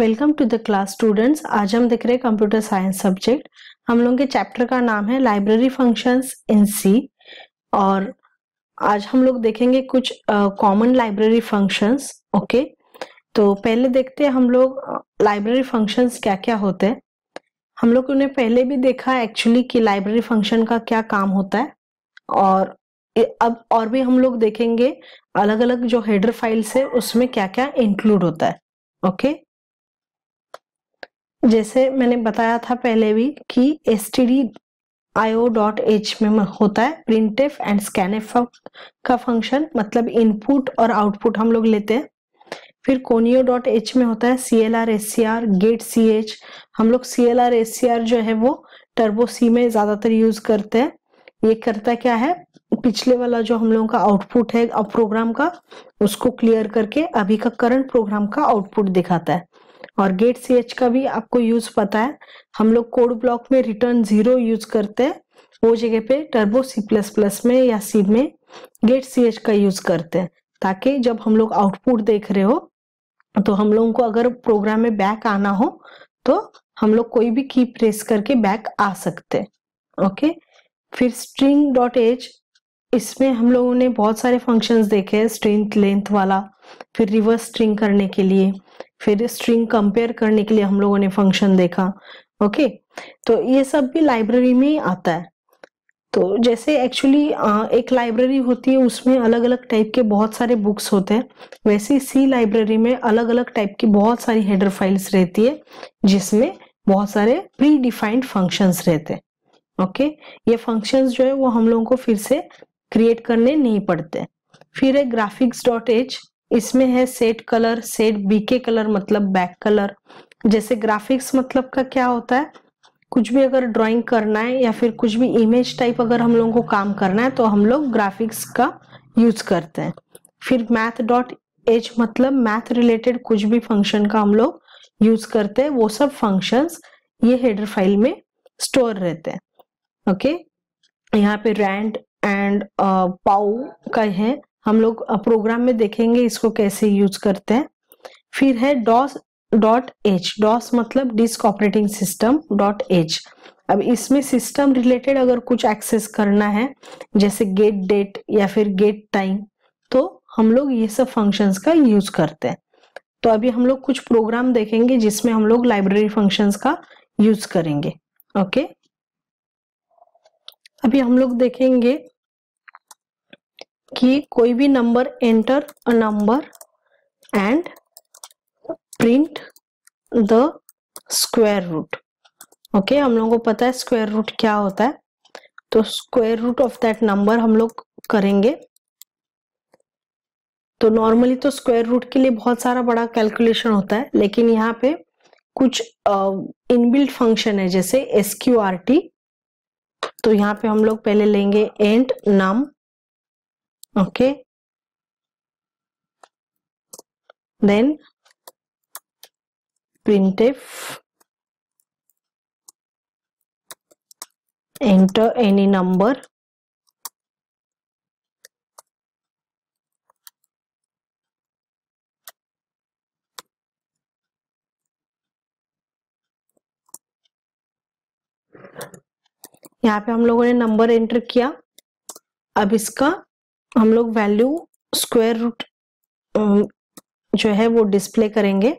Welcome to the class students. आज हम देख रहे हैं कंप्यूटर साइंस सब्जेक्ट। हम लोगों के चैप्टर का नाम है लाइब्रेरी फंक्शंस इन सी। और आज हम लोग देखेंगे कुछ कॉमन लाइब्रेरी फंक्शंस। ओके, तो पहले देखते हैं हम लोग लाइब्रेरी फंक्शंस क्या क्या होते हैं। हम लोग ने पहले भी देखा एक्चुअली कि लाइब्रेरी फंक्शन का क्या काम होता है, और अब और भी हम लोग देखेंगे अलग अलग जो हेडर फाइल्स है उसमें क्या क्या इंक्लूड होता है। ओके, जैसे मैंने बताया था पहले भी कि stdio.h में होता है printf एंड scanf का फंक्शन, मतलब इनपुट और आउटपुट हम लोग लेते हैं। फिर conio.h में होता है clr scr get ch। हम लोग clr scr जो है वो टर्बो सी में ज्यादातर यूज करते हैं। ये करता क्या है, पिछले वाला जो हम लोगों का आउटपुट है अब प्रोग्राम का, उसको क्लियर करके अभी का करंट प्रोग्राम का आउटपुट दिखाता है। और गेट सी एच का भी आपको यूज पता है, हम लोग कोड ब्लॉक में रिटर्न 0 यूज करते हैं, वो जगह पे टर्बो सी प्लस प्लस में या सी में गेट सी एच का यूज करते हैं, ताकि जब हम लोग आउटपुट देख रहे हो तो हम लोगों को अगर प्रोग्राम में बैक आना हो तो हम लोग कोई भी की प्रेस करके बैक आ सकते हैं। ओके, फिर string.h, इसमें हम लोगों ने बहुत सारे फंक्शंस देखे हैं, स्ट्रिंग लेंथ वाला, फिर रिवर्स स्ट्रिंग करने के लिए, फिर स्ट्रिंग कंपेयर करने के लिए हम लोगों ने फंक्शन देखा। ओके, तो ये सब भी लाइब्रेरी में ही आता है। तो जैसे एक्चुअली एक लाइब्रेरी होती है, उसमें अलग अलग टाइप के बहुत सारे बुक्स होते हैं, वैसे सी लाइब्रेरी में अलग अलग टाइप की बहुत सारी हेडर फाइल्स रहती है, जिसमें बहुत सारे प्री डिफाइंड फंक्शंस रहते हैं। ओके, ये फंक्शंस जो है वो हम लोगों को फिर से क्रिएट करने नहीं पड़ते। फिर है graphics.h, इसमें है set colour, set BK colour मतलब बैक कलर। जैसे ग्राफिक्स मतलब का क्या होता है, कुछ भी अगर ड्राइंग करना है या फिर कुछ भी इमेज टाइप अगर हम लोगों को काम करना है तो हम लोग ग्राफिक्स का यूज करते हैं। फिर math.h मतलब मैथ रिलेटेड कुछ भी फंक्शन का हम लोग यूज करते हैं, वो सब फंक्शंस ये हेडर फाइल में स्टोर रहते हैं। ओके, यहाँ पे रैंड एंड पाउ का है, हम लोग प्रोग्राम में देखेंगे इसको कैसे यूज करते हैं। फिर है DOS.h, डॉस मतलब डिस्क ऑपरेटिंग सिस्टम .h। अब इसमें सिस्टम रिलेटेड अगर कुछ एक्सेस करना है, जैसे गेट डेट या फिर गेट टाइम, तो हम लोग ये सब फंक्शंस का यूज करते हैं। तो अभी हम लोग कुछ प्रोग्राम देखेंगे जिसमें हम लोग लाइब्रेरी फंक्शंस का यूज करेंगे। ओके, अभी हम लोग देखेंगे कि कोई भी नंबर, enter a number and print the square root. Okay, हम लोगों को पता है स्क्वायर रूट क्या होता है, तो square root of that number हम लोग करेंगे। तो नॉर्मली तो स्क्वायर रूट के लिए बहुत सारा बड़ा कैलकुलेशन होता है, लेकिन यहाँ पे कुछ इनबिल्ट फंक्शन है जैसे SQRT। तो यहाँ पे हम लोग पहले लेंगे and num. Okay, then printf enter any number यहाँ पे हम लोगों ने नंबर एंटर किया। अब इसका हम लोग वैल्यू स्क्वायर रूट जो है वो डिस्प्ले करेंगे।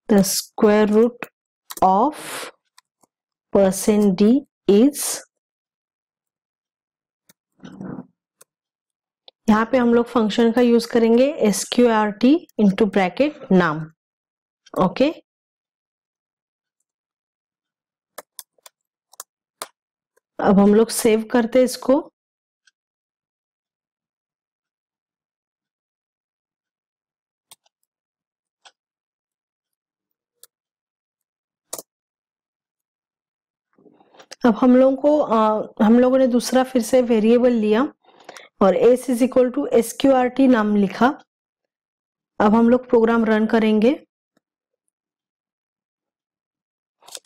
The square root of %d is, यहाँ पे हम लोग फंक्शन का यूज करेंगे SQRT into bracket num. Okay, अब हम लोग सेव करते हैं इसको। अब हम लोगों ने दूसरा फिर से वेरिएबल लिया और s is equal to SQRT num लिखा। अब हम लोग प्रोग्राम रन करेंगे।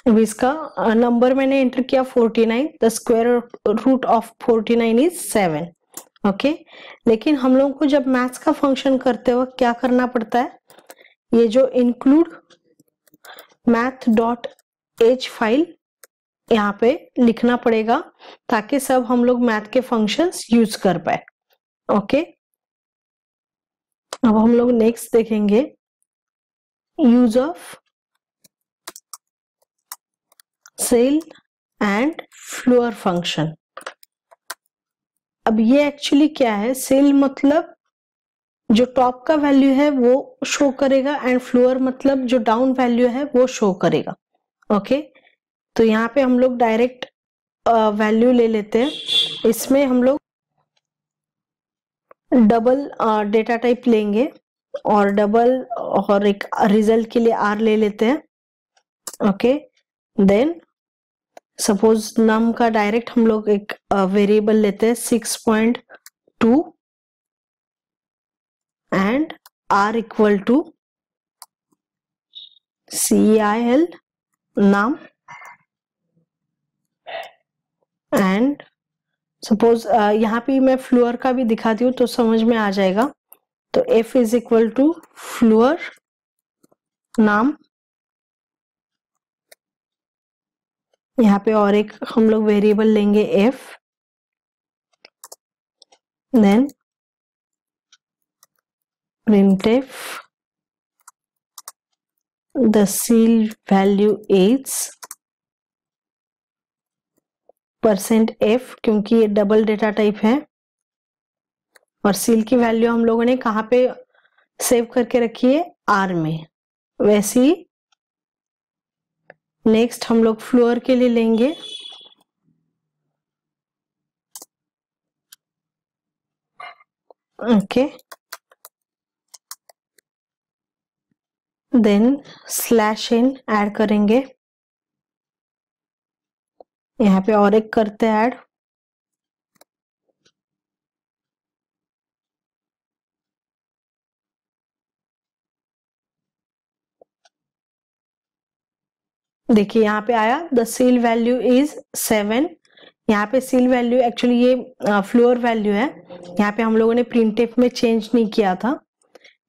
अब इसका नंबर मैंने एंटर किया 49, the square root of 49 is 7। Okay. लेकिन हम लोगों को जब मैथ्स का फंक्शन करते वक्त क्या करना पड़ता है, ये जो include math dot H file यहाँ पे लिखना पड़ेगा ताकि सब हम लोग मैथ के फंक्शंस यूज कर पाए। ओके, अब हम लोग नेक्स्ट देखेंगे use of ceil and floor function. अब ये एक्चुअली क्या है, सेल मतलब जो टॉप का वैल्यू है वो शो करेगा एंड फ्लोर मतलब जो डाउन वैल्यू है वो शो करेगा। ओके, तो यहाँ पे हम लोग डायरेक्ट वैल्यू ले लेते हैं। इसमें हम लोग डबल डेटा टाइप लेंगे और डबल और एक रिजल्ट के लिए आर ले लेते हैं। ओके, देन सपोज नम का डायरेक्ट हम लोग एक वेरिएबल लेते हैं 6.2 and R equal to CIL num and suppose यहाँ पे मैं फ्लोर का भी दिखाती हूँ तो समझ में आ जाएगा। तो F is equal to floor num, यहाँ पे और एक हम लोग वेरिएबल लेंगे F, then printf the seal value is %f क्योंकि ये डबल डेटा टाइप है और सील की वैल्यू हम लोगों ने कहाँ पे सेव करके रखी है, आर में। वैसे ही नेक्स्ट हम लोग फ्लोर के लिए लेंगे ओके, देन /n ऐड करेंगे, यहाँ पे और एक करते हैं ऐड, देखिए यहाँ पे आया द सील वैल्यू इज 7। यहाँ पे सील वैल्यू एक्चुअली ये फ्लोर वैल्यू है, यहाँ पे हम लोगों ने प्रिंटफ में चेंज नहीं किया था,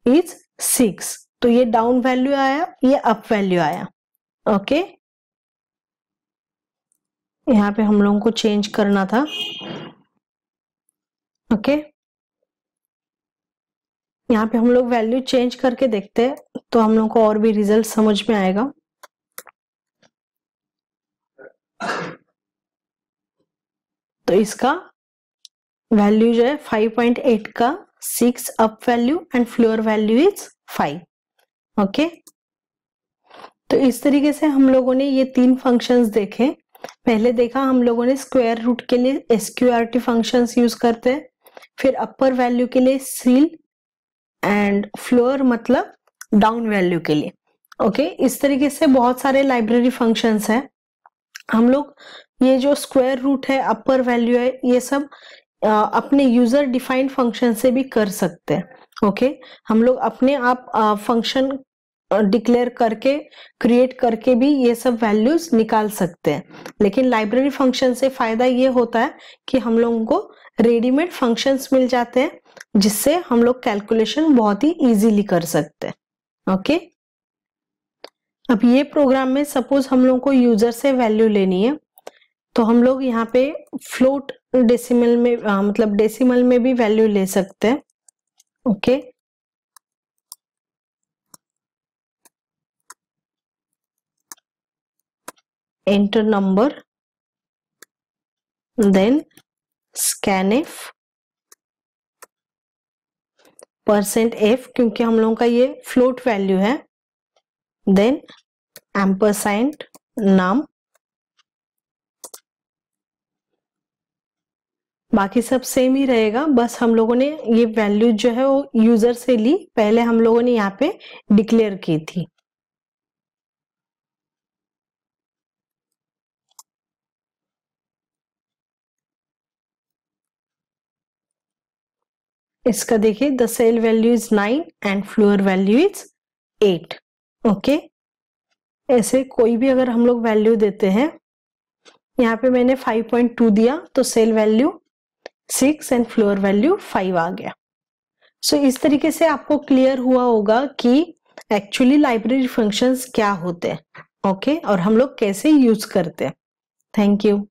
इज 6। तो ये डाउन वैल्यू आया, ये अप वैल्यू आया। ओके, यहाँ पे हम लोगों को चेंज करना था। ओके, यहाँ पे हम लोग वैल्यू चेंज करके देखते हैं तो हम लोग को और भी रिजल्ट समझ में आएगा। तो इसका वैल्यू जो है 5.8 का 6 up value and floor value is 5। Okay, तो इस तरीके से हम लोगों ने ये तीन फंक्शंस देखे। पहले देखा हम लोगों ने स्क्वायर रूट के लिए SQRT फंक्शंस यूज करते हैं, फिर अपर वैल्यू के लिए सील एंड फ्लोर मतलब डाउन वैल्यू के लिए। ओके, इस तरीके से बहुत सारे लाइब्रेरी फंक्शंस हैं। हम लोग ये जो स्क्वायर रूट है, अपर वैल्यू है, ये सब अपने यूजर डिफाइंड फंक्शन से भी कर सकते हैं। ओके, हम लोग अपने आप फंक्शन डिक्लेयर करके क्रिएट करके भी ये सब वैल्यूज निकाल सकते हैं। लेकिन लाइब्रेरी फंक्शन से फायदा ये होता है कि हम लोगों को रेडीमेड फंक्शंस मिल जाते हैं जिससे हम लोग कैलकुलेशन बहुत ही इजीली कर सकते हैं। ओके, अब ये प्रोग्राम में सपोज हम लोगों को यूजर से वैल्यू लेनी है तो हम लोग यहाँ पे फ्लोट डेसिमल में मतलब डेसिमल में भी वैल्यू ले सकते हैं। Okay, enter number, then scanf %f क्योंकि हम लोगों का ये फ्लोट वैल्यू है, देन एम्परसाइंड नाम, बाकी सब सेम ही रहेगा, बस हम लोगों ने ये वैल्यू जो है वो यूजर से ली, पहले हम लोगों ने यहाँ पे डिक्लेयर की थी। इसका देखिए the ceil value is 9 and floor value is 8। Okay, ऐसे कोई भी अगर हम लोग वैल्यू देते हैं, यहाँ पे मैंने 5.2 दिया तो ceil value 6 and floor value 5 आ गया। सो इस तरीके से आपको क्लियर हुआ होगा कि एक्चुअली लाइब्रेरी फंक्शंस क्या होते हैं, ओके, और हम लोग कैसे यूज करते हैं। Thank you.